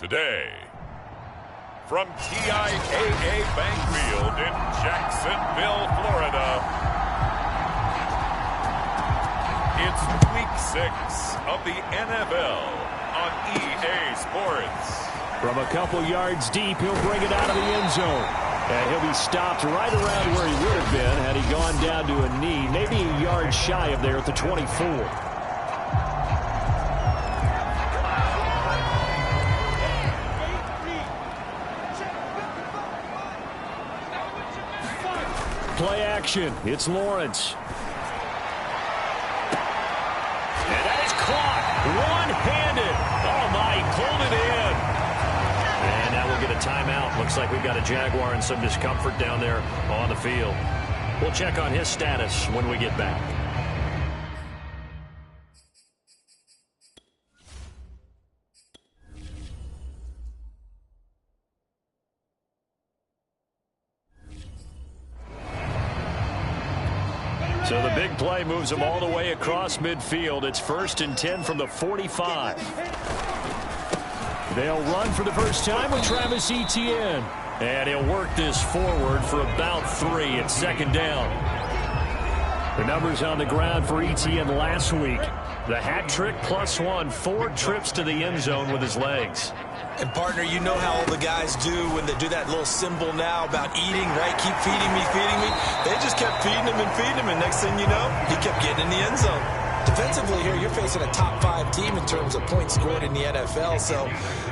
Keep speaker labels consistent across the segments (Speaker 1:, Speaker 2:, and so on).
Speaker 1: today. From TIAA Bank Field in Jacksonville, Florida, it's Week 6 of the NFL on EA Sports.
Speaker 2: From a couple yards deep, he'll bring it out of the end zone. And he'll be stopped right around where he would have been had he gone down to a knee, maybe a yard shy of there at the 24. Play action. It's Lawrence. And that is caught. One-handed. Oh, my. He pulled it in. And now we'll get a timeout. Looks like we've got a Jaguar in some discomfort down there on the field. We'll check on his status when we get back. So the big play moves him all the way across midfield. It's 1st and 10 from the 45. They'll run for the first time with Travis Etienne. And he'll work this forward for about 3 at 2nd down. The numbers on the ground for Etienne last week. The hat trick +1, 4 trips to the end zone with his legs.
Speaker 3: And, partner, you know how all the guys do when they do that little symbol now about eating, right? Keep feeding me, feeding me. They just kept feeding him, and next thing you know, he kept getting in the end zone. Defensively here, you're facing a top 5 team in terms of points scored in the NFL. So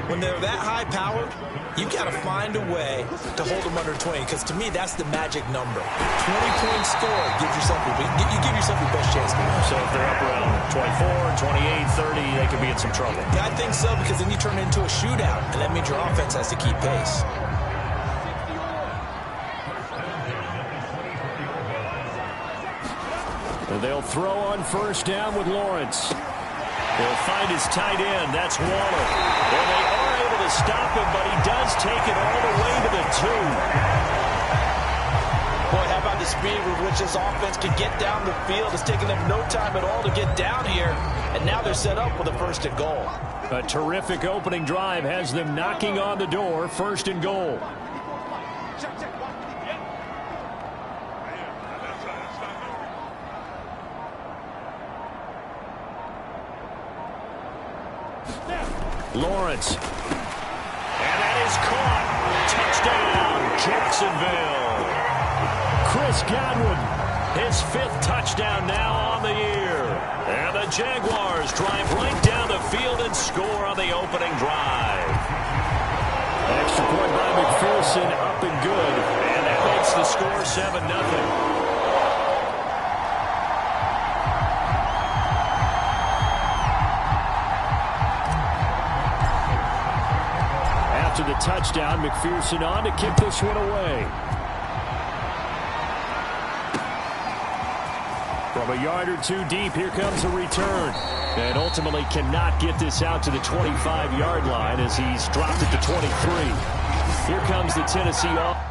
Speaker 3: when they're that high-powered, you've got to find a way to hold them under 20, because to me, that's the magic number. 20 points scored gives yourself you give yourself your best chance to win.
Speaker 2: So if they're up around 24, 28, 30, they could be in some trouble.
Speaker 3: Yeah, I think so, because then you turn it into a shootout, and that means your offense has to keep pace.
Speaker 2: And they'll throw on 1st down with Lawrence. They'll find his tight end. That's Waller. And they are able to stop him, but he does take it all the way to the 2.
Speaker 3: Boy, how about the speed with which this offense can get down the field? It's taking them no time at all to get down here. And now they're set up with a 1st and goal.
Speaker 2: A terrific opening drive has them knocking on the door. 1st and goal. Lawrence. And that is caught. Touchdown, Jacksonville. Chris Godwin, his 5th touchdown now on the year. And the Jaguars drive right down the field and score on the opening drive. Extra point by McPherson, up and good. And that makes the score 7-0. After the touchdown, McPherson on to kick this one away. From a yard or 2 deep, here comes a return. And ultimately cannot get this out to the 25-yard line as he's dropped it to 23. Here comes the Tennessee offense.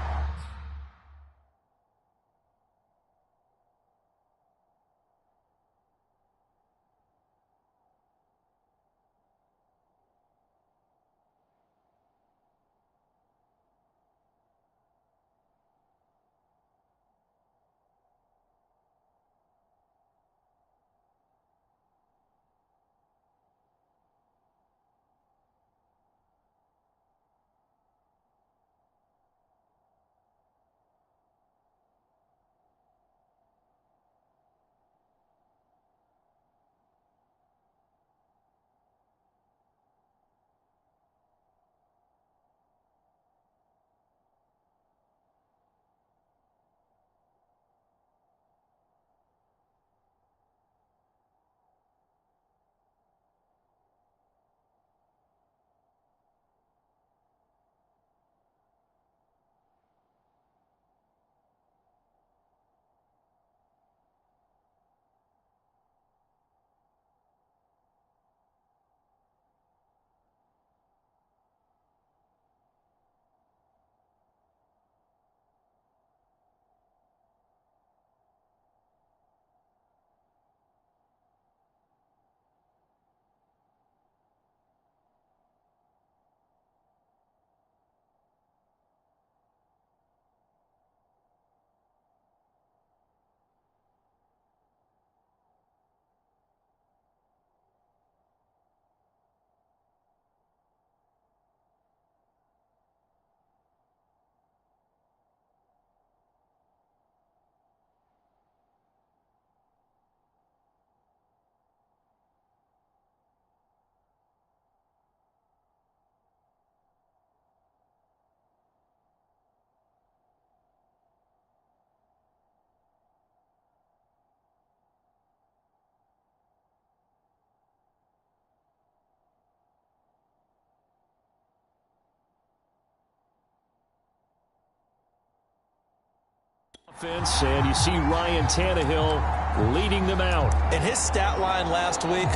Speaker 2: And you see Ryan Tannehill leading them out.
Speaker 3: And his stat line last week,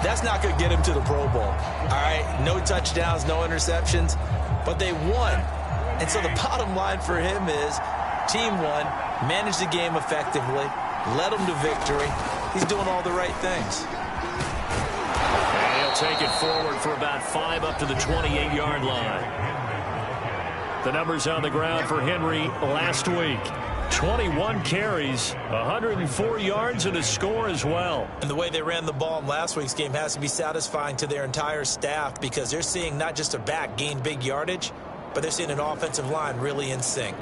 Speaker 3: that's not going to get him to the Pro Bowl. All right, no touchdowns, no interceptions, but they won. And so the bottom line for him is team won, managed the game effectively, led them to victory. He's doing all the right things.
Speaker 2: And he'll take it forward for about 5 up to the 28-yard line. The numbers on the ground for Henry last week. 21 carries, 104 yards, and a score as well.
Speaker 3: And the way they ran the ball in last week's game has to be satisfying to their entire staff because they're seeing not just a back gain big yardage, but they're seeing an offensive line really in sync.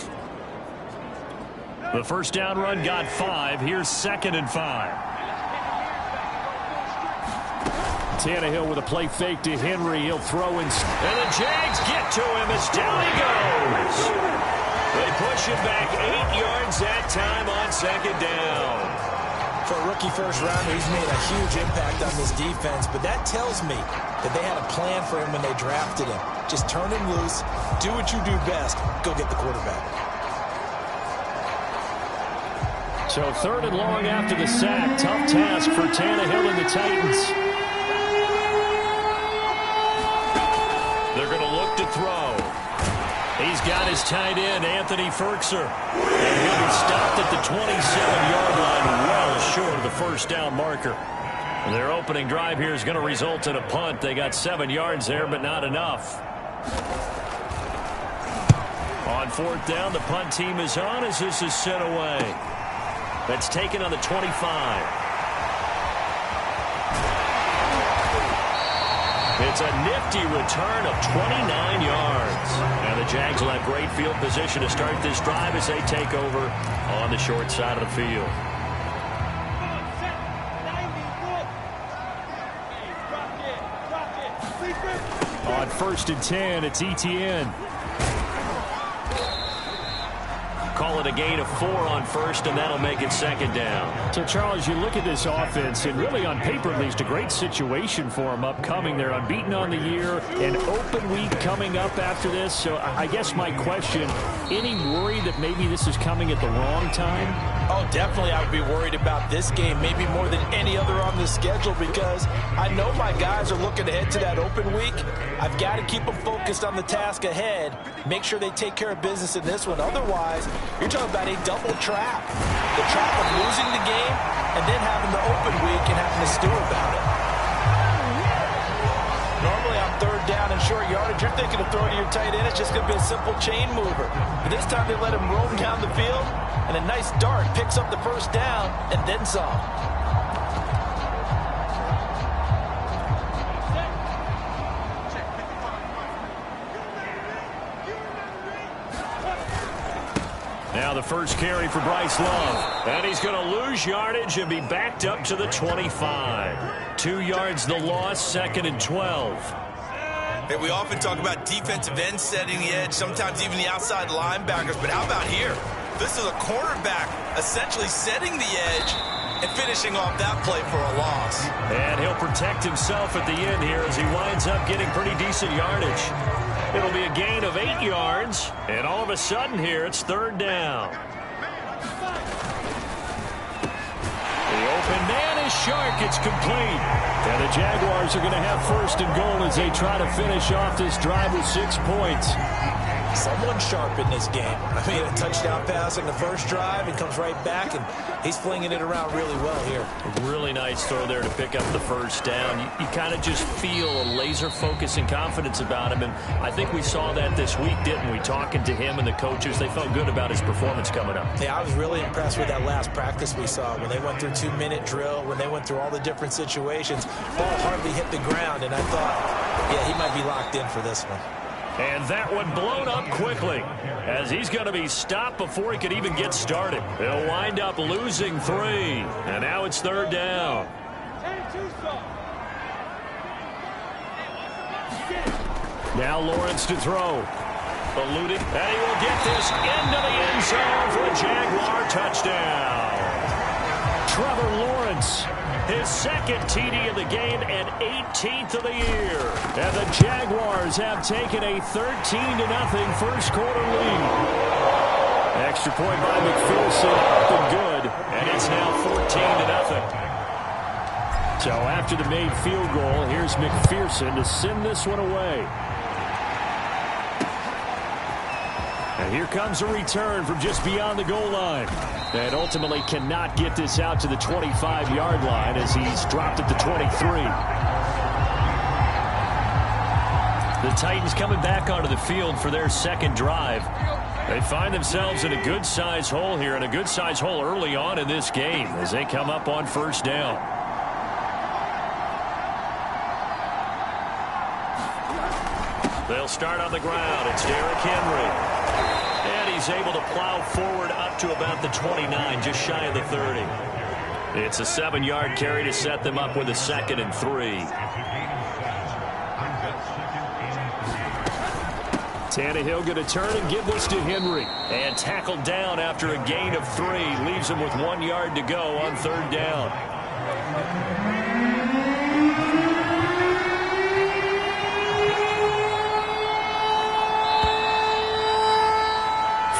Speaker 2: The first down run got 5. Here's 2nd and 5. Tannehill with a play fake to Henry. He'll throw and the Jags get to him as down he goes. They push him back 8 yards that time on 2nd down.
Speaker 3: For a rookie first rounder, he's made a huge impact on this defense, but that tells me that they had a plan for him when they drafted him. Just turn him loose, do what you do best, go get the quarterback.
Speaker 2: So 3rd and long after the sack. Tough task for Tannehill and the Titans. They're going to look to throw. He's got his tight end, Anthony Ferkser. And he'll be stopped at the 27-yard line, well short of the first down marker. Their opening drive here is going to result in a punt. They got 7 yards there, but not enough. On 4th down, the punt team is on as this is sent away. That's taken on the 25. It's a nifty return of 29 yards. And the Jags will have great field position to start this drive as they take over on the short side of the field. On 1st and 10, it's Etienne. Call it a gain of 4 on 1st, and that'll make it 2nd down. So, Charles, you look at this offense, and really on paper at least a great situation for them upcoming. They're unbeaten on the year, an open week coming up after this. So I guess my question, any worry that maybe this is coming at the wrong time?
Speaker 3: Oh, definitely I would be worried about this game, maybe more than any other on the schedule, because I know my guys are looking ahead to that open week. I've got to keep them focused on the task ahead, make sure they take care of business in this one. Otherwise, you're talking about a double trap. The trap of losing the game and then having the open week and having to stew about it. Normally on 3rd down and short yardage, you're thinking of throwing to your tight end. It's just going to be a simple chain mover. But this time they let him roam down the field, and a nice dart picks up the first down and then some.
Speaker 2: Now the first carry for Bryce Love. And he's going to lose yardage and be backed up to the 25. 2 yards the loss, 2nd and 12.
Speaker 3: Hey, we often talk about defensive ends setting the edge, sometimes even the outside linebackers. But how about here? This is a cornerback essentially setting the edge and finishing off that play for a loss.
Speaker 2: And he'll protect himself at the end here as he winds up getting pretty decent yardage. It'll be a gain of 8 yards, and all of a sudden here, it's 3rd down. The open man is Shark. It's complete. And the Jaguars are going to have 1st and goal as they try to finish off this drive with 6 points.
Speaker 3: Someone sharp in this game. I mean, a touchdown pass in the first drive, and comes right back, and he's flinging it around really well here.
Speaker 2: A really nice throw there to pick up the first down. You kind of just feel a laser focus and confidence about him, and I think we saw that this week, didn't we? Talking to him and the coaches, they felt good about his performance coming up.
Speaker 3: Yeah, I was really impressed with that last practice we saw when they went through 2-minute drill, when they went through all the different situations. Ball hardly hit the ground, and I thought, yeah, he might be locked in for this one.
Speaker 2: And that one blown up quickly as he's going to be stopped before he could even get started. They'll wind up losing 3. And now it's 3rd down. Now Lawrence to throw. Eluded. And he will get this into the end zone for a Jaguar touchdown. Trevor Lawrence. His 2nd TD of the game and 18th of the year. And the Jaguars have taken a 13-0 first quarter lead. Extra point by McPherson, up and good. And it's now 14-0. So after the made field goal, here's McPherson to send this one away. And here comes a return from just beyond the goal line. And ultimately cannot get this out to the 25-yard line as he's dropped at the 23. The Titans coming back onto the field for their second drive. They find themselves in a good-sized hole here, and a good-sized hole early on in this game as they come up on first down. They'll start on the ground. It's Derrick Henry. And he's able to plow forward up to about the 29, just shy of the 30. It's a 7-yard carry to set them up with a 2nd and 3. Tannehill going to turn and give this to Henry. And tackled down after a gain of 3. Leaves him with 1 yard to go on third down.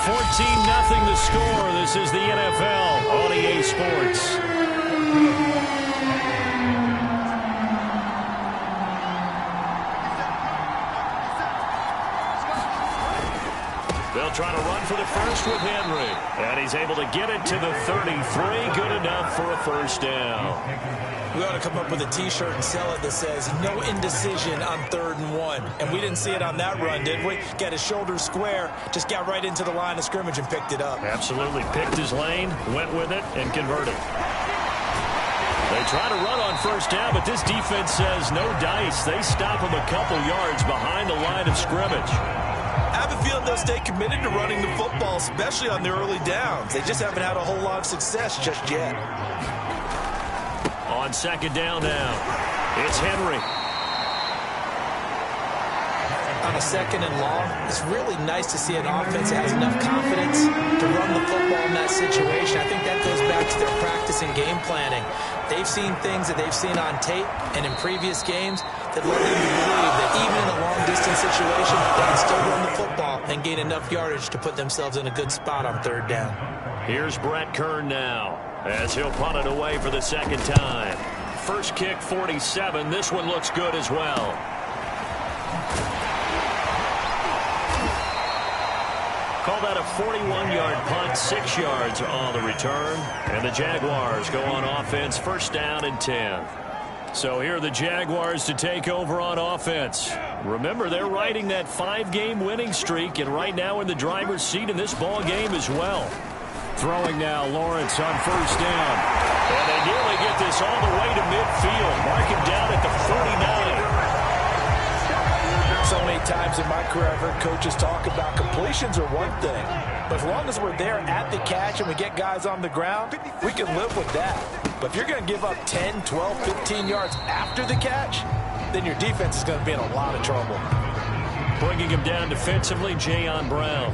Speaker 2: 14-0 the score. This is the NFL on EA Sports. They'll try to run for the first with Henry. And he's able to get it to the 33. Good enough for a first down.
Speaker 3: We ought to come up with a T-shirt and sell it that says, no indecision on 3rd and 1. And we didn't see it on that run, did we? Got his shoulders square, just got right into the line of scrimmage and picked it up.
Speaker 2: Absolutely. Picked his lane, went with it, and converted. They try to run on first down, but this defense says no dice. They stop him a couple yards behind the line of scrimmage.
Speaker 3: I have a feeling they'll stay committed to running the football, especially on their early downs. They just haven't had a whole lot of success just yet.
Speaker 2: On second down now, it's Henry.
Speaker 3: On a 2nd and long, it's really nice to see an offense that has enough confidence to run the football in that situation. I think that goes back to their practice and game planning. They've seen things that they've seen on tape and in previous games that led them to believe that even in a long-distance situation, they can still run the football and gain enough yardage to put themselves in a good spot on 3rd down.
Speaker 2: Here's Brett Kern now as he'll punt it away for the 2nd time. First kick, 47. This one looks good as well. Call that a 41-yard punt, 6 yards on the return. And the Jaguars go on offense, first down and 10. So here are the Jaguars to take over on offense. Remember, they're riding that 5-game winning streak, and right now in the driver's seat in this ball game as well. Throwing now, Lawrence on first down. And they nearly get this all the way to midfield. Mark him down at the 49.
Speaker 3: So many times in my career I've heard coaches talk about completions are one thing, but as long as we're there at the catch and we get guys on the ground, we can live with that. But if you're going to give up 10, 12, 15 yards after the catch, then your defense is going to be in a lot of trouble.
Speaker 2: Bringing him down defensively, Jayon Brown.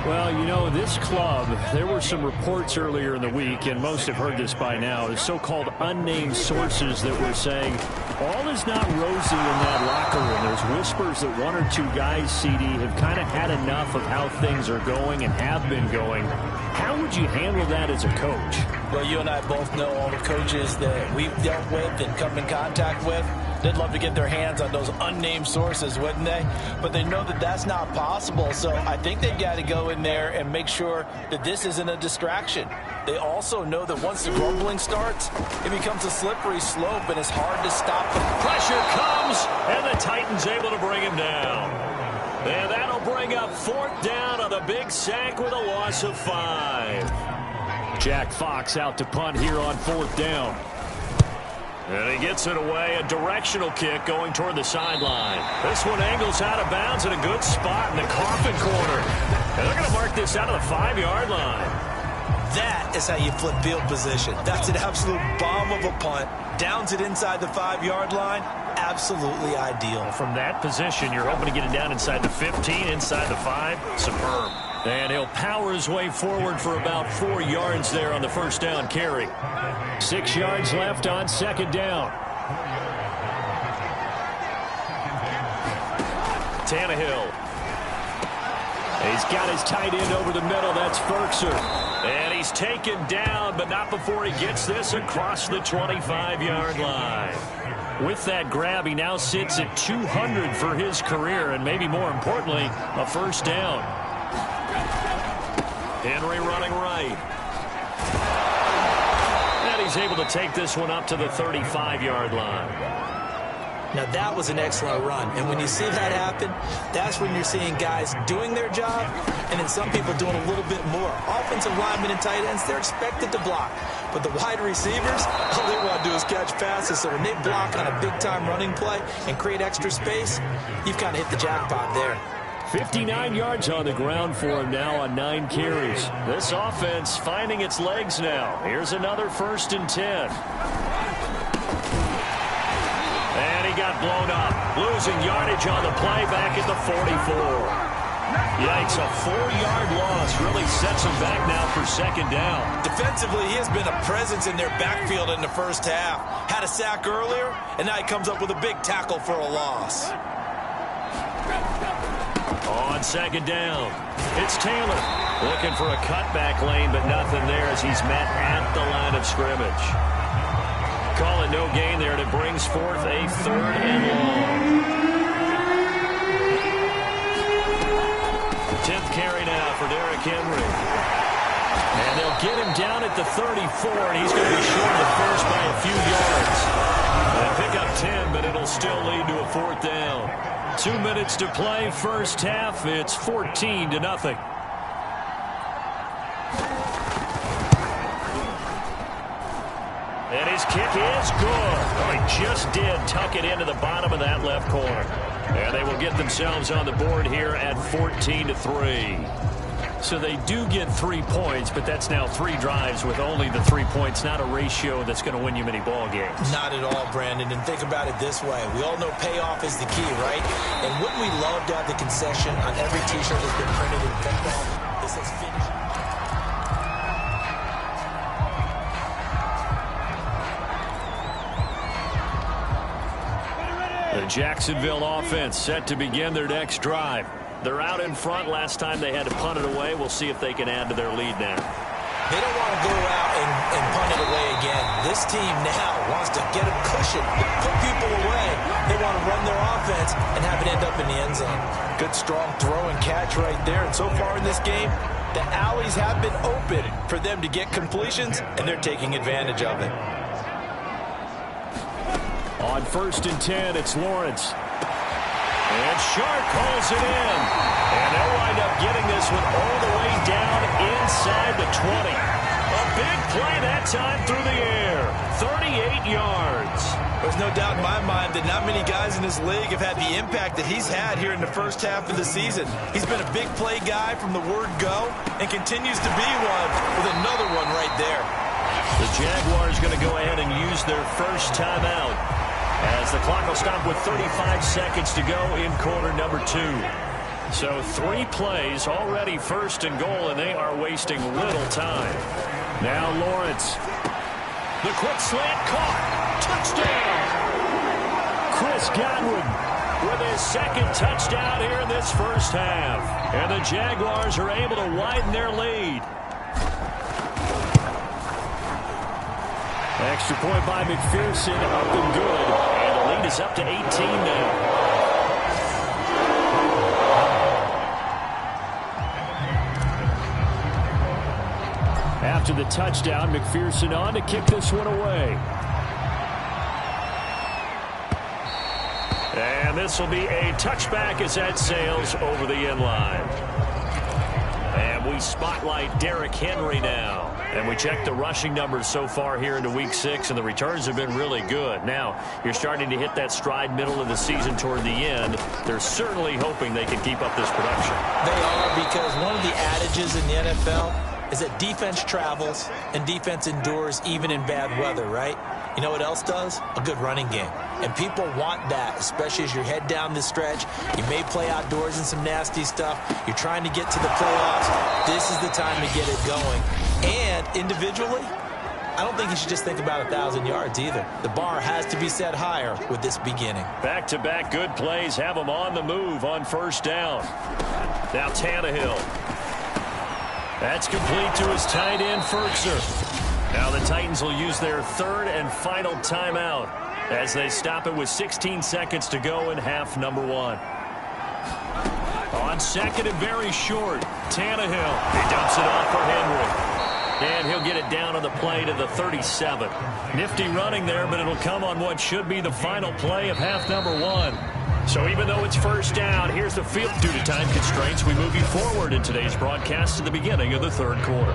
Speaker 4: Well, you know, this club, there were some reports earlier in the week, and most have heard this by now, the so-called unnamed sources that were saying all is not rosy in that locker room. There's whispers that 1 or 2 guys, CD, have kind of had enough of how things are going and have been going. How would you handle that as a coach?
Speaker 3: Well, you and I both know all the coaches that we've dealt with and come in contact with. They'd love to get their hands on those unnamed sources, wouldn't they? But they know that that's not possible, so I think they've got to go in there and make sure that this isn't a distraction. They also know that once the grumbling starts, it becomes a slippery slope, and it's hard to stop them.
Speaker 2: Pressure comes, and the Titans able to bring him down. And that'll bring up 4th down on the big sack with a loss of 5.
Speaker 4: Jack Fox out to punt here on 4th down.
Speaker 2: And he gets it away, a directional kick going toward the sideline. This one angles out of bounds in a good spot in the coffin corner. And they're going to mark this out of the 5-yard line.
Speaker 3: That is how you flip field position. That's an absolute bomb of a punt. Downs it inside the 5-yard line. Absolutely ideal.
Speaker 2: From that position, you're hoping to get it down inside the 15, inside the 5. Superb. And he'll power his way forward for about 4 yards there on the first down carry.
Speaker 4: 6 yards left on 2nd down.
Speaker 2: Tannehill.
Speaker 4: He's got his tight end over the middle. That's Ferkser. And he's taken down, but not before he gets this across the 25-yard line. With that grab, he now sits at 200 for his career, and maybe more importantly, a first down. Henry running right. And he's able to take this one up to the 35-yard line.
Speaker 3: Now, that was an excellent run. And when you see that happen, that's when you're seeing guys doing their job and then some people doing a little bit more. Offensive linemen and tight ends, they're expected to block. But the wide receivers, all they want to do is catch passes. So when they block on a big-time running play and create extra space, you've kind of hit the jackpot there.
Speaker 4: 59 yards on the ground for him now on 9 carries. This offense finding its legs now. Here's another 1st and 10. And he got blown up. Losing yardage on the play back at the 44. Yikes, a 4-yard loss really sets him back now for 2nd down.
Speaker 3: Defensively, he has been a presence in their backfield in the first half. Had a sack earlier, and now he comes up with a big tackle for a loss.
Speaker 4: On 2nd down, it's Taylor. Looking for a cutback lane, but nothing there as he's met at the line of scrimmage. Call it no gain there, and it brings forth a 3rd and long. 10th carry now for Derrick Henry. And they'll get him down at the 34, and he's going to be short of the first by a few yards. They'll pick up 10, but it'll still lead to a 4th down. 2 minutes to play, first half. It's 14-0. And his kick is good. Oh, he just did tuck it into the bottom of that left corner. And they will get themselves on the board here at 14-3. So they do get 3 points, but that's now 3 drives with only the 3 points. Not a ratio that's going to win you many ball games.
Speaker 3: Not at all, Brandon. And think about it this way. We all know payoff is the key, right? And wouldn't we love to have the concession on every T-shirt that's been printed in football? This has finished.
Speaker 4: The Jacksonville offense set to begin their next drive. They're out in front. Last time they had to punt it away. We'll see if they can add to their lead now.
Speaker 3: They don't want to go out and punt it away again. This team now wants to get a cushion, put people away. They want to run their offense and have it end up in the end zone. Good, strong throw and catch right there. And so far in this game, the alleys have been open for them to get completions, and they're taking advantage of it.
Speaker 4: On 1st and 10, it's Lawrence. And Sharp calls it in. And they'll wind up getting this one all the way down inside the 20. A big play that time through the air. 38 yards.
Speaker 3: There's no doubt in my mind that not many guys in this league have had the impact that he's had here in the first half of the season. He's been a big play guy from the word go and continues to be one with another one right there.
Speaker 4: The Jaguars going to go ahead and use their first timeout, as the clock will stop with 35 seconds to go in quarter number 2. So 3 plays, already 1st and goal, and they are wasting little time. Now Lawrence. The quick slant caught. Touchdown. Chris Godwin with his 2nd touchdown here in this first half. And the Jaguars are able to widen their lead. Extra point by McPherson, up and good. And the lead is up to 18 now. After the touchdown, McPherson on to kick this one away. And this will be a touchback as that sails over the end line. And we spotlight Derrick Henry now. And we check the rushing numbers so far here into Week 6, and the returns have been really good. Now, you're starting to hit that stride middle of the season toward the end. They're certainly hoping they can keep up this production.
Speaker 3: They are, because one of the adages in the NFL is that defense travels and defense endures even in bad weather, right? You know what else does? A good running game. And people want that, especially as you head down the stretch. You may play outdoors in some nasty stuff. You're trying to get to the playoffs. This is the time to get it going. And individually, I don't think you should just think about 1,000 yards either. The bar has to be set higher with this beginning.
Speaker 4: Back-to-back good plays have them on the move on 1st down.
Speaker 2: Now Tannehill. That's complete to his tight end, Fertzer. Now the Titans will use their third and final timeout as they stop it with 16 seconds to go in half number 1. On second and very short, Tannehill. He dumps it off for Henry. And he'll get it down on the play to the 37. Nifty running there, but it'll come on what should be the final play of half number 1. So even though it's first down, here's the field. Due to time constraints, we move you forward in today's broadcast to the beginning of the third quarter.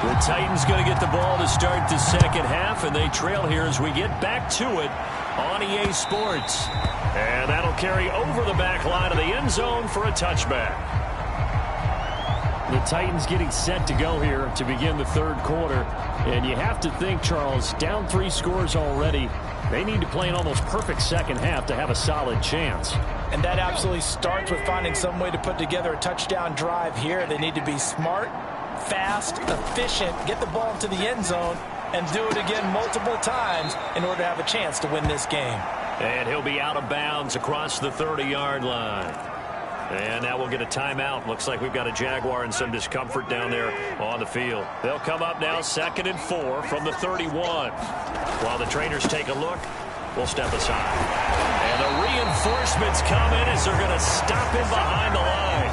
Speaker 2: The Titans going to get the ball to start the second half, and they trail here as we get back to it on EA Sports. And that'll carry over the back line of the end zone for a touchback.
Speaker 4: The Titans getting set to go here to begin the third quarter. And you have to think, Charles, down 3 scores already. They need to play an almost perfect second half to have a solid chance.
Speaker 5: And that absolutely starts with finding some way to put together a touchdown drive here. They need to be smart, fast, efficient, get the ball into the end zone, and do it again multiple times in order to have a chance to win this game.
Speaker 2: And he'll be out of bounds across the 30-yard line. And now we'll get a timeout. Looks like we've got a Jaguar and some discomfort down there on the field. They'll come up now 2nd and 4 from the 31. While the trainers take a look, we'll step aside. And the reinforcements come in as they're going to stop him behind the line.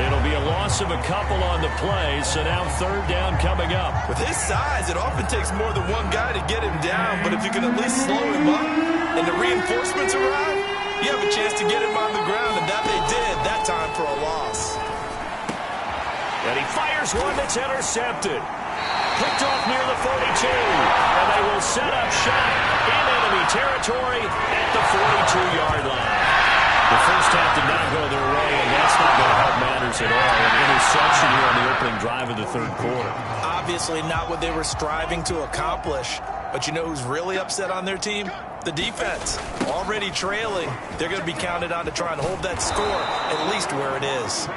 Speaker 2: It'll be a loss of a couple on the play, so now third down coming up.
Speaker 3: With his size, it often takes more than one guy to get him down, but if you can at least slow him up and the reinforcements arrive, you have a chance to get him on the ground, and that they did that time for a loss.
Speaker 2: And he fires one that's intercepted. Picked off near the 42, and they will set up shop in enemy territory at the 42-yard line. The first half did not go their way, and that's not going to help matters at all. An interception here on the opening drive of the third quarter.
Speaker 3: Obviously not what they were striving to accomplish. But you know who's really upset on their team? The defense. Already trailing. They're going to be counted on to try and hold that score at least where it is.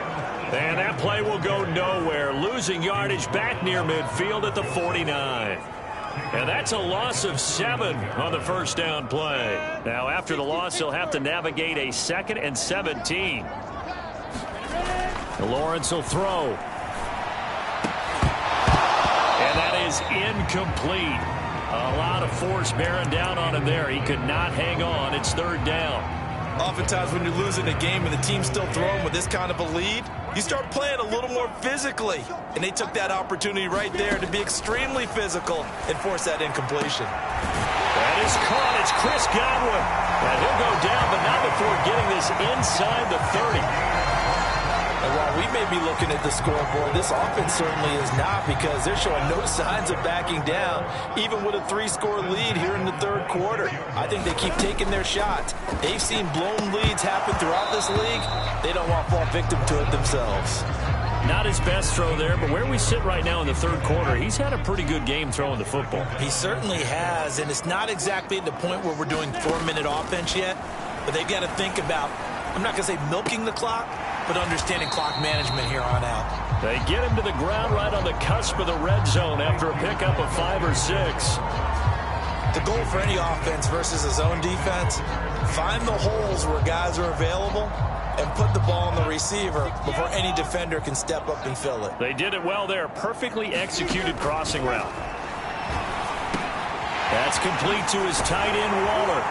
Speaker 2: And that play will go nowhere. Losing yardage back near midfield at the 49. And that's a loss of 7 on the first down play. Now, after the loss, he'll have to navigate a 2nd and 17. Lawrence will throw. And that is incomplete. A lot of force bearing down on him there. He could not hang on. It's third down.
Speaker 3: Oftentimes when you're losing a game and the team's still throwing with this kind of a lead, you start playing a little more physically. And they took that opportunity right there to be extremely physical and force that incompletion.
Speaker 2: That is caught. It's Chris Godwin. And he'll go down, but not before getting this inside the 30.
Speaker 5: And while we may be looking at the scoreboard, this offense certainly is not, because they're showing no signs of backing down, even with a 3-score lead here in the third quarter. I think they keep taking their shots. They've seen blown leads happen throughout this league. They don't want to fall victim to it themselves.
Speaker 2: Not his best throw there, but where we sit right now in the third quarter, he's had a pretty good game throwing the football.
Speaker 5: He certainly has, and it's not exactly at the point where we're doing 4-minute offense yet, but they've got to think about, I'm not going to say milking the clock, but understanding clock management here on out.
Speaker 2: They get him to the ground right on the cusp of the red zone after a pickup of 5 or 6.
Speaker 3: The goal for any offense versus a zone defense, find the holes where guys are available and put the ball on the receiver before any defender can step up and fill it.
Speaker 2: They did it well there. Perfectly executed crossing route. That's complete to his tight end, Waller.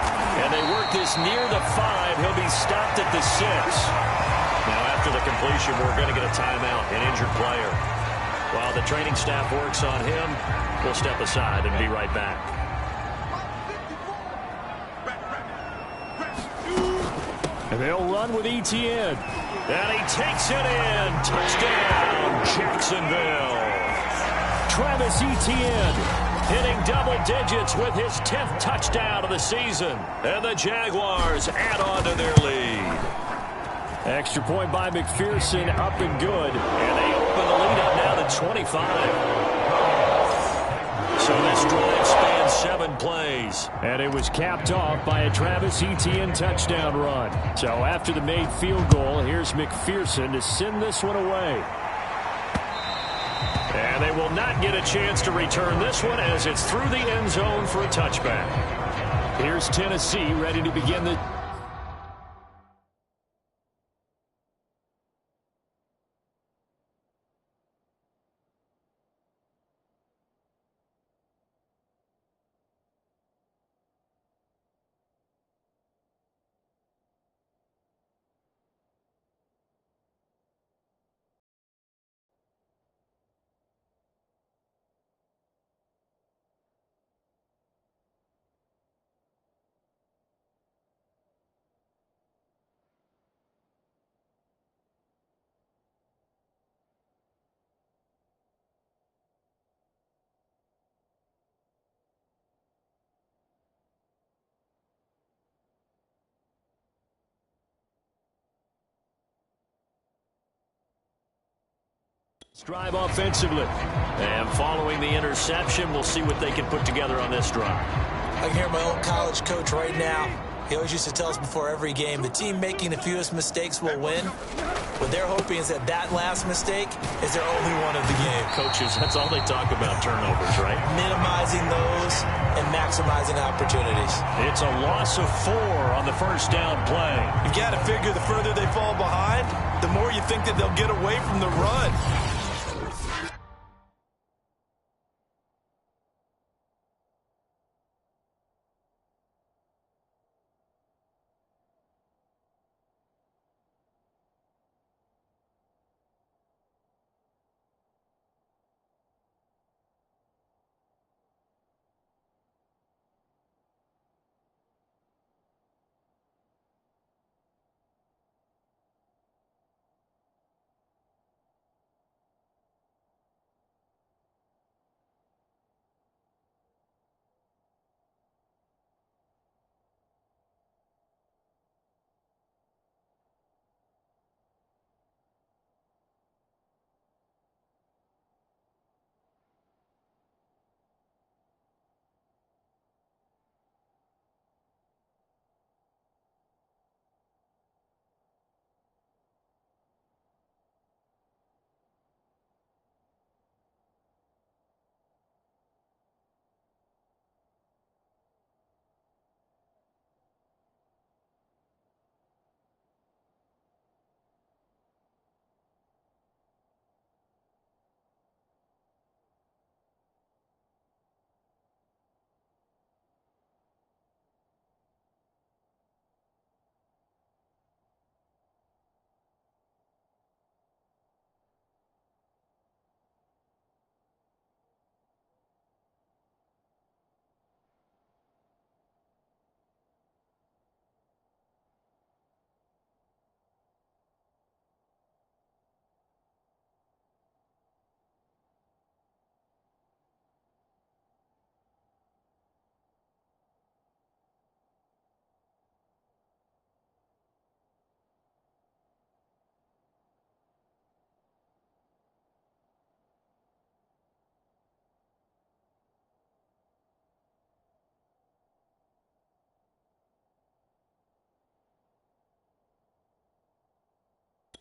Speaker 2: And they work this near the 5. He'll be stopped at the 6. Now, after the completion, we're going to get a timeout, an injured player. While the training staff works on him, we'll step aside and be right back. And they'll run with ETN. And he takes it in. Touchdown, Jacksonville. Travis Etienne hitting double digits with his 10th touchdown of the season. And the Jaguars add on to their lead.
Speaker 4: Extra point by McPherson, up and good.
Speaker 2: And they open the lead up now to 25. So this drive spans 7 plays.
Speaker 4: And it was capped off by a Travis Etienne touchdown run. So after the made field goal, here's McPherson to send this one away.
Speaker 2: And they will not get a chance to return this one as it's through the end zone for a touchback.
Speaker 4: Here's Tennessee ready to begin the Drive offensively. And following the interception, we'll see what they can put together on this drive.
Speaker 3: I can hear my old college coach right now. He always used to tell us before every game, the team making the fewest mistakes will win. What they're hoping is that that last mistake is their only one of the game.
Speaker 4: Coaches, that's all they talk about, turnovers, right?
Speaker 3: Minimizing those and maximizing opportunities.
Speaker 4: It's a loss of 4 on the first down play.
Speaker 3: You've got to figure the further they fall behind, the more you think that they'll get away from the run.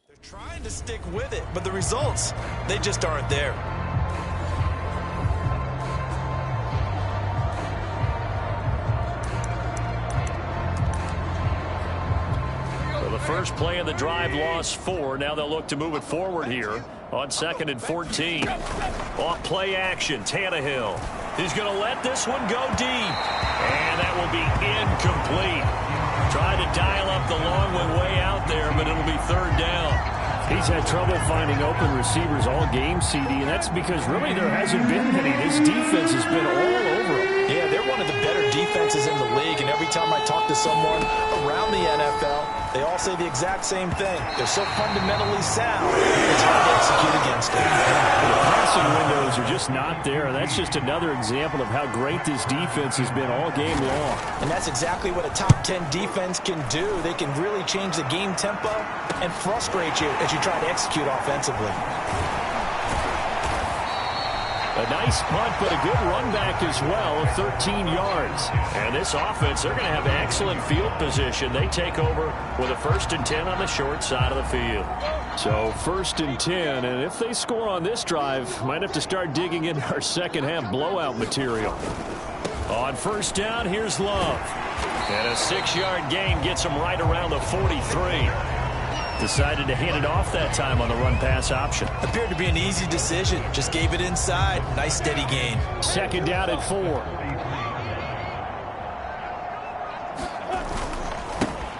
Speaker 3: They're trying to stick with it, but the results, they just aren't there.
Speaker 4: So the first play of the drive lost 4. Now they'll look to move it forward here on 2nd and 14. Off play action, Tannehill. He's going to let this one go deep. And that will be incomplete. Tried to dial up the long one way out there, but it'll be 3rd down. He's had trouble finding open receivers all game, CD, and that's because really there hasn't been many. This defense has been all over him.
Speaker 5: Yeah, they're one of the better defenses in the league, and every time I talk to someone around the NFL, they all say the exact same thing. They're so fundamentally sound, it's hard to execute against it.
Speaker 4: The passing windows are just not there. That's just another example of how great this defense has been all game long.
Speaker 5: And that's exactly what a top 10 defense can do. They can really change the game tempo and frustrate you as you try to execute offensively.
Speaker 4: A nice punt, but a good run back as well of 13 yards. And this offense, they're going to have excellent field position. They take over with a 1st and 10 on the short side of the field. So 1st and 10, and if they score on this drive, might have to start digging into our second half blowout material. On 1st down, here's Love. And a 6-yard gain gets him right around the 43. Decided to hand it off that time on the run-pass option.
Speaker 3: Appeared to be an easy decision. Just gave it inside. Nice steady gain.
Speaker 4: 2nd down at 4.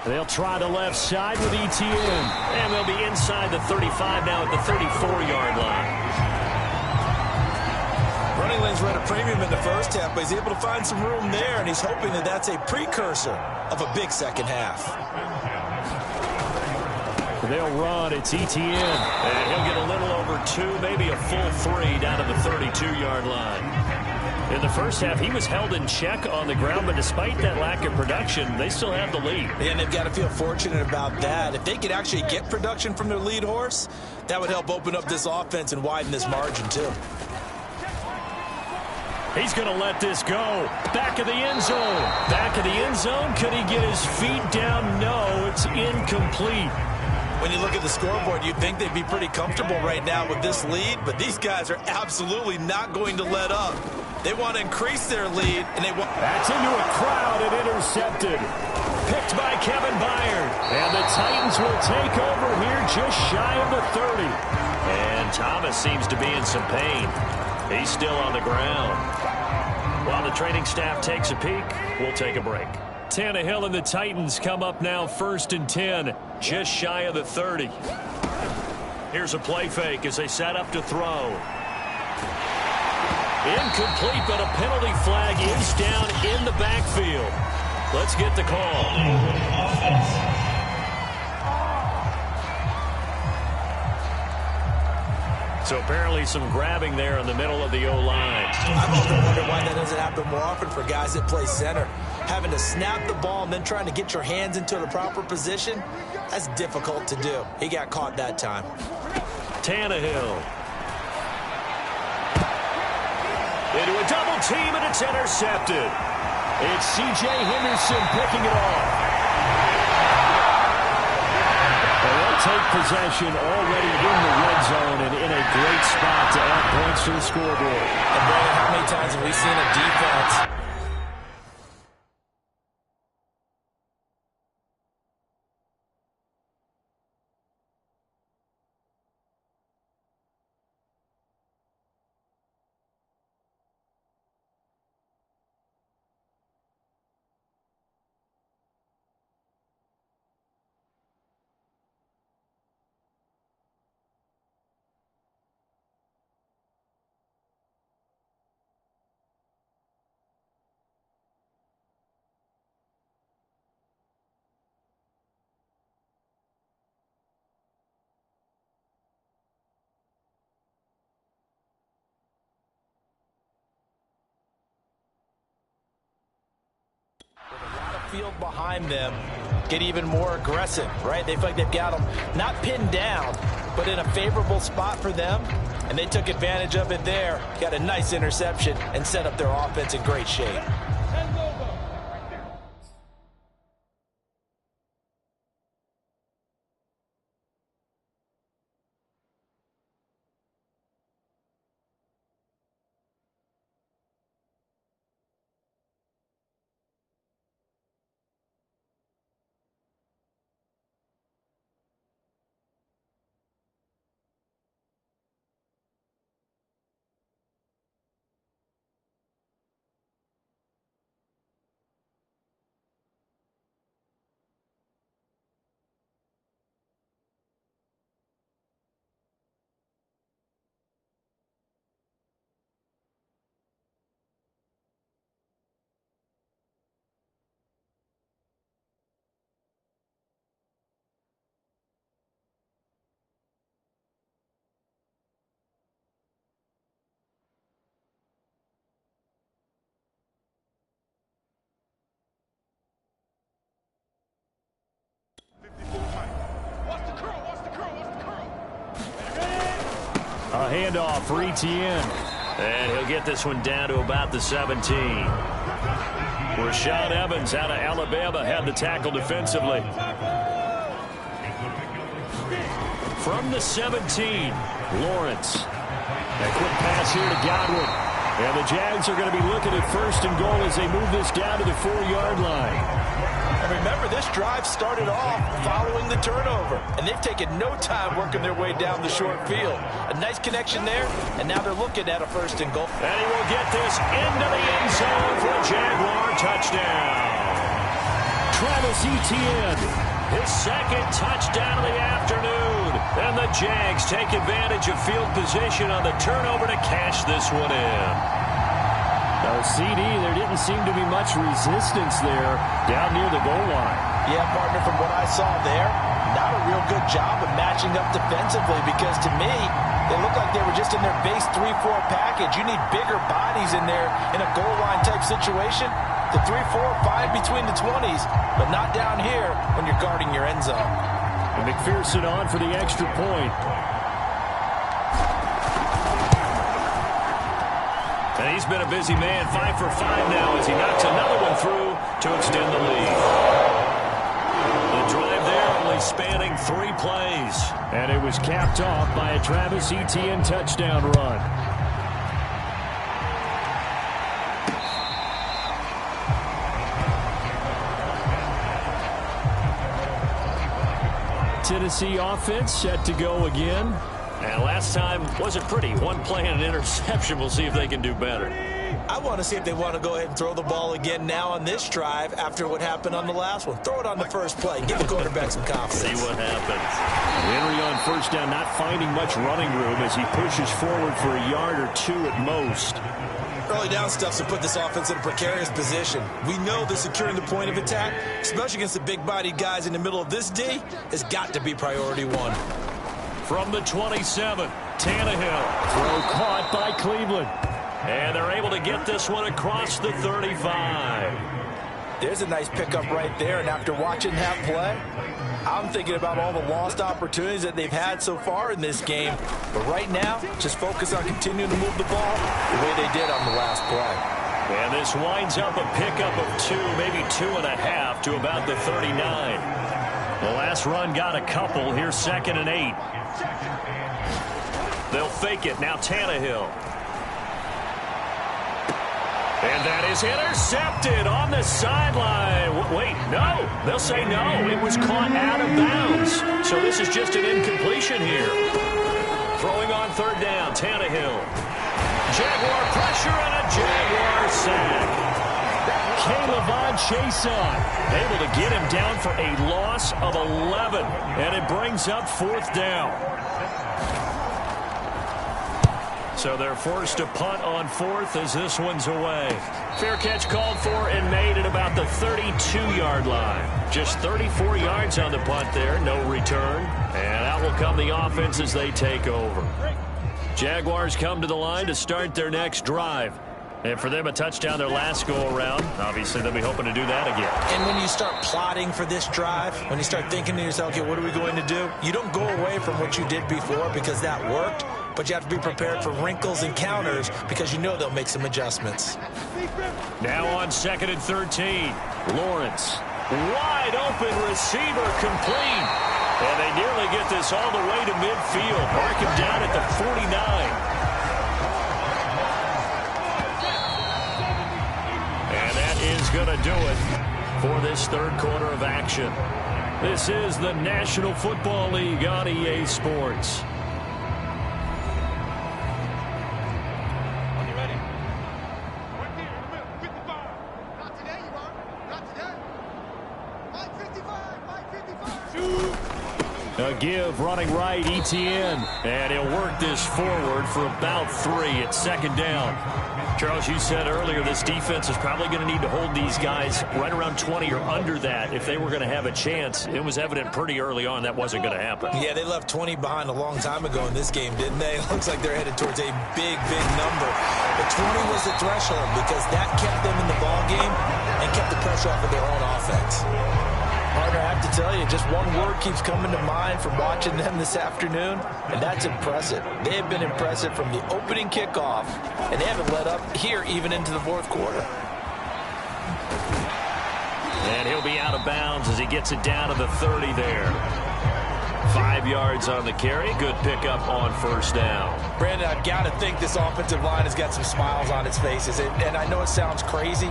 Speaker 4: They'll try the left side with ETN. And they'll be inside the 35 now at the 34-yard line.
Speaker 3: Running lanes were at a premium in the first half, but he's able to find some room there, and he's hoping that that's a precursor of a big second half.
Speaker 4: They'll run. It's ETN. And he'll get a little over 2, maybe a full 3 down to the 32-yard line. In the first half, he was held in check on the ground, but despite that lack of production, they still have the lead.
Speaker 3: And they've got to feel fortunate about that. If they could actually get production from their lead horse, that would help open up this offense and widen this margin, too.
Speaker 4: He's going to let this go. Back of the end zone. Back of the end zone. Could he get his feet down? No, it's incomplete.
Speaker 3: When you look at the scoreboard, you'd think they'd be pretty comfortable right now with this lead, but these guys are absolutely not going to let up. They want to increase their lead, and they want...
Speaker 4: That's into a crowd and intercepted. Picked by Kevin Byard. And the Titans will take over here just shy of the 30. And Thomas seems to be in some pain. He's still on the ground. While the training staff takes a peek, we'll take a break. Tannehill and the Titans come up now 1st and 10, just shy of the 30. Here's a play fake as they set up to throw. Incomplete, but a penalty flag is down in the backfield. Let's get the call. So apparently some grabbing there in the middle of the O-line.
Speaker 3: I've often wondered why that doesn't happen more often for guys that play center. Having to snap the ball and then trying to get your hands into the proper position, that's difficult to do. He got caught that time.
Speaker 4: Tannehill. Into a double team, and it's intercepted. It's C.J. Henderson picking it off. They'll take possession already in the red zone and in a great spot to add points to the scoreboard.
Speaker 3: And Brandon, how many times have we seen a defense field behind them get even more aggressive, right? They feel like they've got them not pinned down, but in a favorable spot for them, and they took advantage of it there. Got a nice interception and set up their offense in great shape.
Speaker 4: A handoff for Etienne. And he'll get this one down to about the 17. Rashaan Evans out of Alabama had the tackle defensively. From the 17, Lawrence. A quick pass here to Godwin. And the Jags are going to be looking at 1st and goal as they move this down to the 4-yard line.
Speaker 3: And remember, this drive started off following the turnover, and they've taken no time working their way down the short field. A nice connection there, and now they're looking at a 1st and goal.
Speaker 4: And he will get this into the end zone for a Jaguar touchdown. Travis Etienne, his 2nd touchdown of the afternoon. And the Jags take advantage of field position on the turnover to cash this one in.
Speaker 6: Now, CD, there didn't seem to be much resistance there down near the goal line.
Speaker 3: Yeah, partner, from what I saw there, not a real good job of matching up defensively, because to me,
Speaker 5: They look like they were just in their base 3-4 package. You need bigger bodies in there in a goal line type situation. The 3-4, fine between the 20s, but not down here when you're guarding your end zone.
Speaker 4: And McPherson on for the extra point. And he's been a busy man, 5 for 5 now as he knocks another one through to extend the lead. The drive there only spanning 3 plays. And it was capped off by a Travis Etienne touchdown run. Tennessee offense set to go again. And last time wasn't pretty. 1 play and an interception. We'll see if they can do better.
Speaker 3: I want to see if they want to go ahead and throw the ball again now on this drive after what happened on the last one. Throw it on the first play. Give the quarterback some confidence.
Speaker 4: See what happens. Henry on first down, not finding much running room as he pushes forward for a yard or 2 at most.
Speaker 3: Early down stuff to put this offense in a precarious position. We know that securing the point of attack, especially against the big-bodied guys in the middle of this D, has got to be priority 1.
Speaker 4: From the 27, Tannehill. Throw caught by Cleveland. And they're able to get this one across the 35.
Speaker 5: There's a nice pickup right there, and after watching that play, I'm thinking about all the lost opportunities that they've had so far in this game. But right now, just focus on continuing to move the ball the way they did on the last play.
Speaker 4: And this winds up a pickup of 2, maybe 2.5 to about the 39. The last run got a couple. Here's 2nd and 8. They'll fake it. Now Tannehill. And that is intercepted on the sideline. Wait, no. They'll say no. It was caught out of bounds. So this is just an incompletion here. Throwing on 3rd down, Tannehill. Jaguar pressure and a Jaguar sack. Caleb Chason able to get him down for a loss of 11. And it brings up 4th down. So they're forced to punt on 4th as this one's away. Fair catch called for and made at about the 32-yard line. Just 34 yards on the punt there, no return. And out will come the offense as they take over. Jaguars come to the line to start their next drive. And for them, a touchdown their last go-around. Obviously, they'll be hoping to do that again.
Speaker 3: And when you start plotting for this drive, when you start thinking to yourself, okay, what are we going to do? You don't go away from what you did before because that worked, but you have to be prepared for wrinkles and counters because you know they'll make some adjustments.
Speaker 4: Now on 2nd and 13, Lawrence. Wide open receiver complete. And they nearly get this all the way to midfield. Mark him down at the 49. Is going to do it for this 3rd quarter of action. This is the National Football League on EA Sports. A give running right, Etienne. And he'll work this forward for about 3 at 2nd down. Charles, you said earlier this defense is probably going to need to hold these guys right around 20 or under that if they were going to have a chance. It was evident pretty early on that wasn't going to happen.
Speaker 3: Yeah, they left 20 behind a long time ago in this game, didn't they? It looks like they're headed towards a big, big number. But 20 was the threshold because that kept them in the ball game and kept the pressure off of their own offense.
Speaker 5: Partner, I have to tell you, just one word keeps coming to mind from watching them this afternoon, and that's impressive. They have been impressive from the opening kickoff, and they haven't let up here even into the 4th quarter.
Speaker 4: And he'll be out of bounds as he gets it down to the 30 there. 5 yards on the carry. Good pickup on 1st down.
Speaker 5: Brandon, I've got to think this offensive line has got some smiles on its faces. And I know it sounds crazy,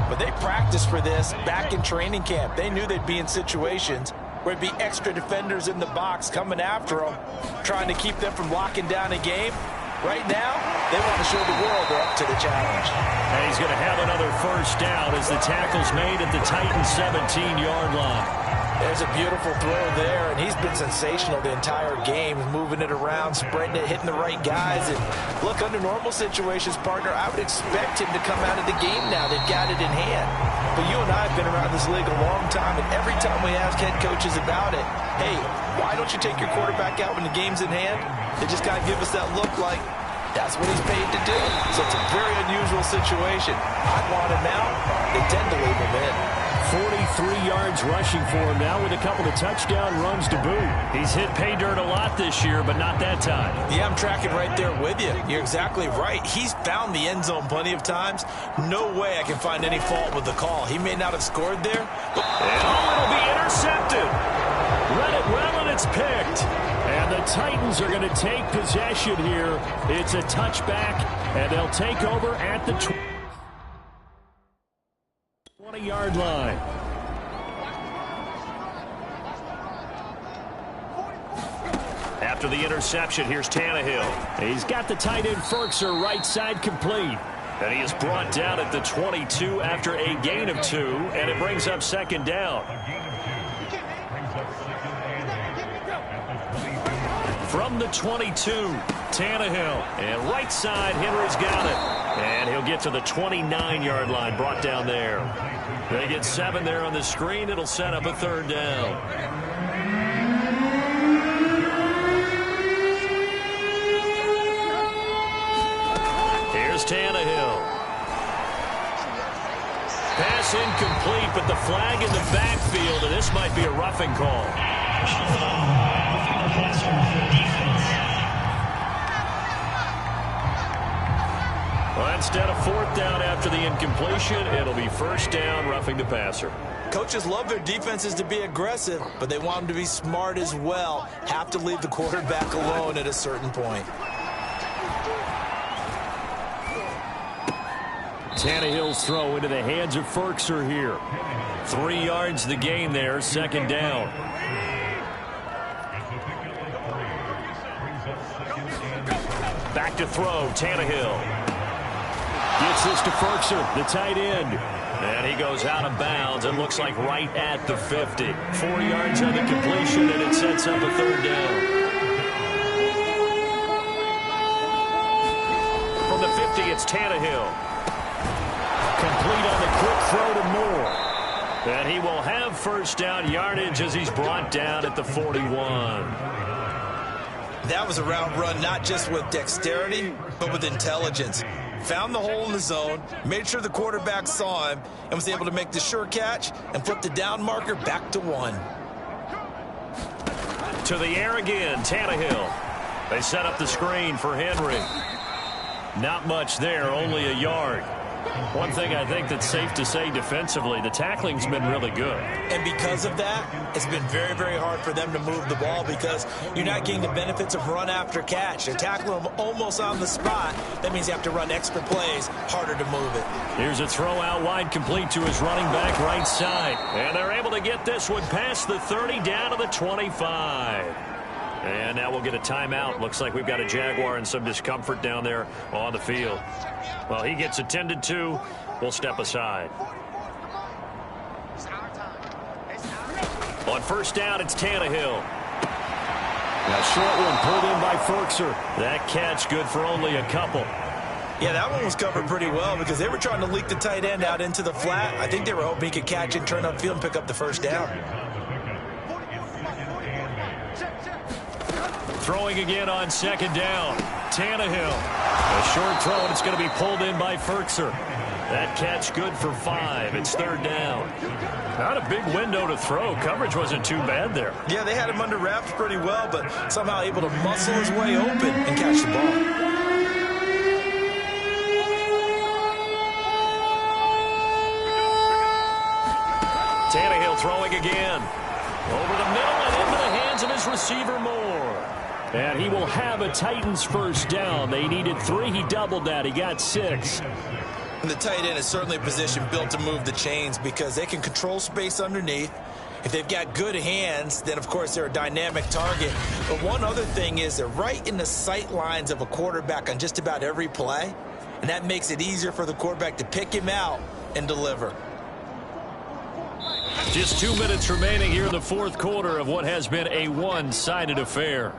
Speaker 5: but they practiced for this back in training camp. They knew they'd be in situations where it'd be extra defenders in the box coming after them, trying to keep them from locking down a game. Right now, they want to show the world they're up to the challenge.
Speaker 4: And he's going to have another 1st down as the tackle's made at the Titans' 17-yard line.
Speaker 5: There's a beautiful throw there, and he's been sensational the entire game, moving it around, spreading it, hitting the right guys. And look, under normal situations, partner, I would expect him to come out of the game now. They've got it in hand. But you and I have been around this league a long time, and every time we ask head coaches about it, hey, why don't you take your quarterback out when the game's in hand? They just kind of give us that look like that's what he's paid to do. So it's a very unusual situation. I want him now. They tend to leave him in.
Speaker 4: 43 yards rushing for him now with a couple of touchdown runs to boot. He's hit pay dirt a lot this year, but not that time.
Speaker 5: Yeah, I'm tracking right there with you. You're exactly right. He's found the end zone plenty of times. No way I can find any fault with the call. He may not have scored there. But
Speaker 4: it'll be intercepted. Read it well, and it's picked. And the Titans are going to take possession here. It's a touchback, and they'll take over at the 20-yard line. After the interception, here's Tannehill. He's got the tight end Ferkser right side complete. And he is brought down at the 22 after a gain of 2, and it brings up second down. From the 22, Tannehill. And right side, Henry's got it. And he'll get to the 29-yard line, brought down there. They get 7 there on the screen. It'll set up a third down. Here's Tannehill. Pass incomplete, but the flag in the backfield, and this might be a roughing call. Well, instead of fourth down after the incompletion, it'll be first down, roughing the passer.
Speaker 5: Coaches love their defenses to be aggressive, but they want them to be smart as well. Have to leave the quarterback alone at a certain point.
Speaker 4: Tannehill's throw into the hands of Ferkser here. 3 yards the gain there, second down. Back to throw, Tannehill. Gets this to Ferkser, the tight end. And he goes out of bounds. It looks like right at the 50. 4 yards on the completion, and it sets up a third down. From the 50, it's Tannehill. Complete on the quick throw to Moore. And he will have first down yardage as he's brought down at the 41.
Speaker 5: That was a route run not just with dexterity, but with intelligence. Found the hole in the zone, made sure the quarterback saw him, and was able to make the sure catch and flip the down marker back to 1.
Speaker 4: To the air again, Tannehill. They set up the screen for Henry. Not much there, only a yard. One thing I think that's safe to say defensively, the tackling's been really good.
Speaker 5: And because of that, it's been very, very hard for them to move the ball because you're not getting the benefits of run after catch. They're tackling them almost on the spot. That means you have to run extra plays, harder to move it.
Speaker 4: Here's a throw out wide, complete to his running back right side. And they're able to get this one past the 30 down to the 25. And now we'll get a timeout. Looks like we've got a Jaguar and some discomfort down there on the field. Well, he gets attended to. We'll step aside. On first down, it's Tannehill. A short one pulled in by Ferkser. That catch good for only a couple.
Speaker 5: Yeah, that one was covered pretty well because they were trying to leak the tight end out into the flat. I think they were hoping he could catch it, turn upfield, and pick up the first down.
Speaker 4: Throwing again on second down. Tannehill. A short throw, and it's going to be pulled in by Ferkser. That catch good for 5. It's third down. Not a big window to throw. Coverage wasn't too bad there.
Speaker 5: Yeah, they had him under wraps pretty well, but somehow able to muscle his way open and catch the ball.
Speaker 4: Tannehill throwing again. Over the middle and into the hands of his receiver Moore. And he will have a Titans first down. They needed 3. He doubled that. He got 6.
Speaker 5: And the tight end is certainly a position built to move the chains because they can control space underneath. If they've got good hands, then, of course, they're a dynamic target. But one other thing is they're right in the sight lines of a quarterback on just about every play. And that makes it easier for the quarterback to pick him out and deliver.
Speaker 4: Just 2 minutes remaining here in the fourth quarter of what has been a one-sided affair.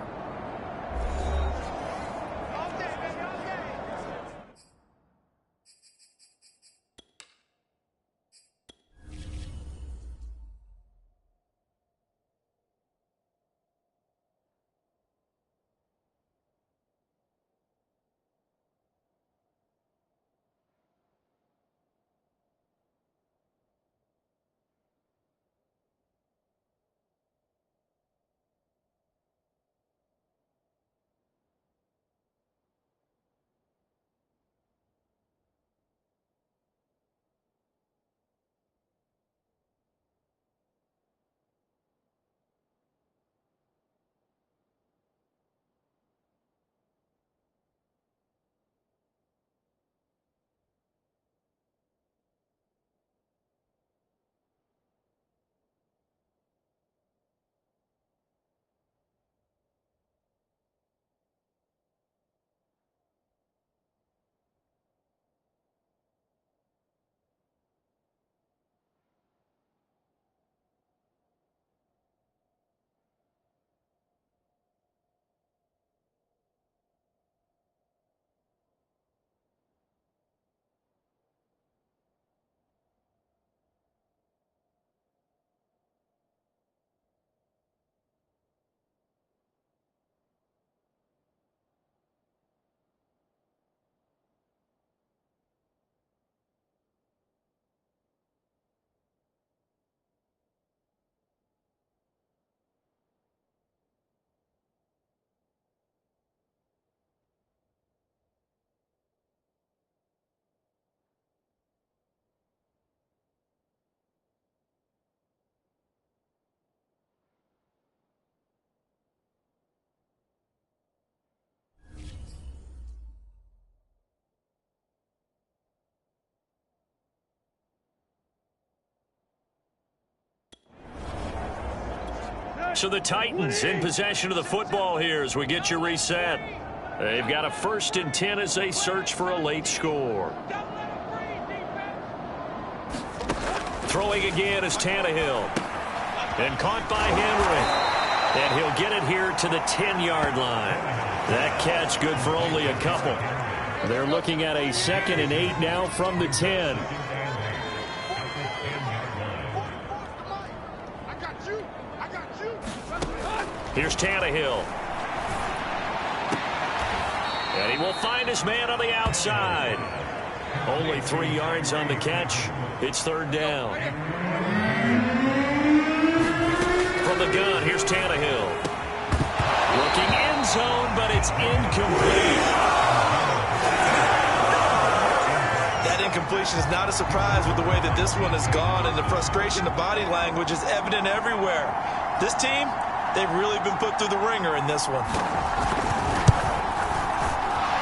Speaker 4: So the Titans in possession of the football here as we get you reset. They've got a 1st and 10 as they search for a late score. Throwing again is Tannehill. And caught by Henry. And he'll get it here to the 10-yard line. That catch good for only a couple. They're looking at a 2nd and 8 now from the 10. Here's Tannehill. And he will find his man on the outside. Only 3 yards on the catch. It's 3rd down. From the gun, here's Tannehill. Looking end zone, but it's incomplete.
Speaker 3: That incompletion is not a surprise with the way that this one has gone, and the frustration, the body language is evident everywhere. This team, they've really been put through the ringer in this one.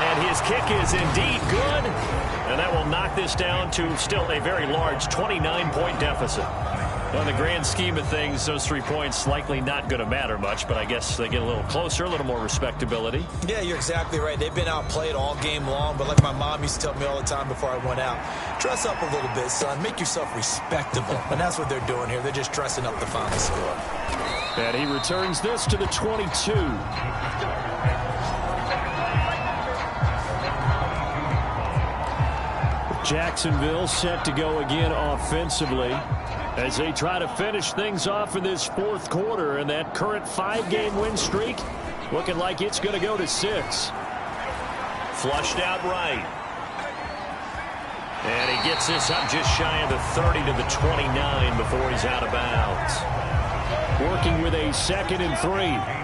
Speaker 4: And his kick is indeed good. And that will knock this down to still a very large 29-point deficit. On the grand scheme of things, those 3 points likely not going to matter much, but I guess they get a little closer, a little more respectability.
Speaker 3: Yeah, you're exactly right. They've been outplayed all game long, but like my mom used to tell me all the time before I went out, dress up a little bit, son. Make yourself respectable. And that's what they're doing here. They're just dressing up the final score.
Speaker 4: And he returns this to the 22. Jacksonville set to go again offensively as they try to finish things off in this fourth quarter, and that current 5-game win streak looking like it's going to go to 6. Flushed out right. And he gets this up just shy of the 30 to the 29 before he's out of bounds. Working with a 2nd and 3.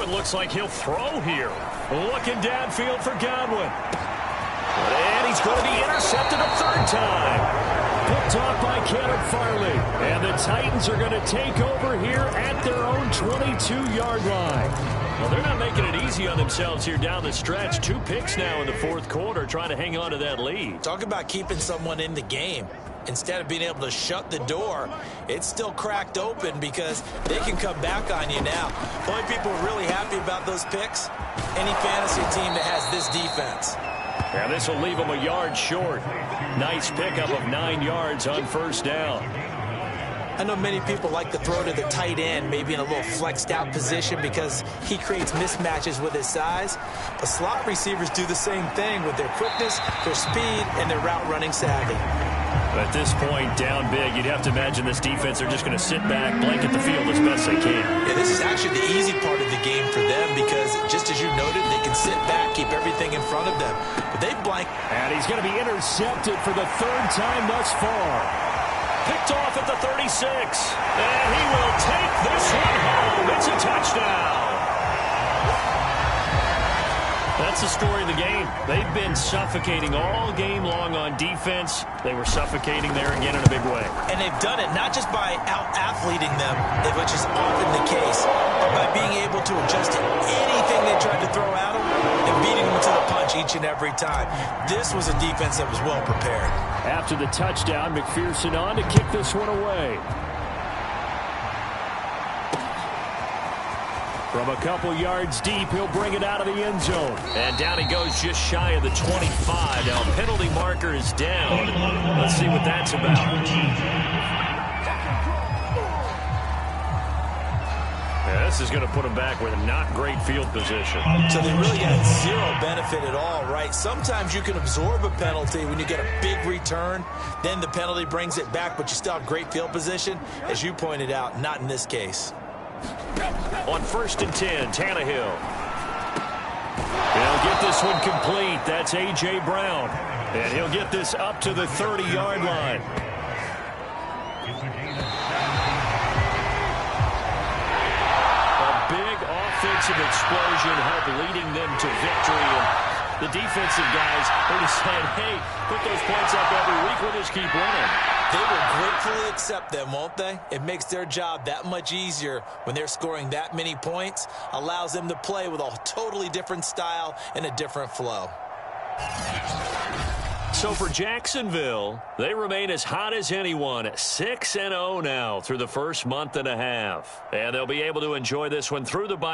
Speaker 4: Looks like he'll throw here. Looking downfield for Godwin. And he's going to be intercepted a 3rd time. Picked off by Caleb Farley. And the Titans are going to take over here at their own 22-yard line. Well, they're not making it easy on themselves here down the stretch. 2 picks now in the fourth quarter trying to hang on to that lead.
Speaker 3: Talk about keeping someone in the game. instead of being able to shut the door, it's still cracked open because they can come back on you now. The only people who are really happy about those picks, any fantasy team that has this defense.
Speaker 4: And this will leave them a yard short. Nice pickup of 9 yards on first down.
Speaker 3: I know many people like to throw to the tight end, maybe in a little flexed out position because he creates mismatches with his size. But slot receivers do the same thing with their quickness, their speed, and their route running savvy.
Speaker 4: At this point, down big, you'd have to imagine this defense are just going to sit back, blanket the field as best they can.
Speaker 3: Yeah, this is actually the easy part of the game for them because, just as you noted, they can sit back, keep everything in front of them. But they blank.
Speaker 4: And he's going to be intercepted for the 3rd time thus far. Picked off at the 36. And he will take this one home. It's a touchdown. That's the story of the game. They've been suffocating all game long on defense. They were suffocating there again in a big way.
Speaker 3: And they've done it not just by out-athleting them, which is often the case, but by being able to adjust to anything they tried to throw at them and beating them to the punch each and every time. This was a defense that was well prepared.
Speaker 4: After the touchdown, McPherson on to kick this one away. From a couple yards deep, he'll bring it out of the end zone. And down he goes just shy of the 25. Now, penalty marker is down. Let's see what that's about. Yeah, this is going to put him back with not great field position.
Speaker 3: So they really got zero benefit at all, right? Sometimes you can absorb a penalty when you get a big return. Then the penalty brings it back, but you still have great field position. As you pointed out, not in this case.
Speaker 4: On 1st and 10, Tannehill. He'll get this one complete. That's A.J. Brown. And he'll get this up to the 30-yard line. A big offensive explosion helped leading them to victory. And the defensive guys are just saying, hey, put those points up every week. We'll just keep winning.
Speaker 3: They will gratefully accept them, won't they? It makes their job that much easier when they're scoring that many points. Allows them to play with a totally different style and a different flow.
Speaker 4: So for Jacksonville, they remain as hot as anyone, 6-0 now through the first month and a half. And they'll be able to enjoy this one through the bye.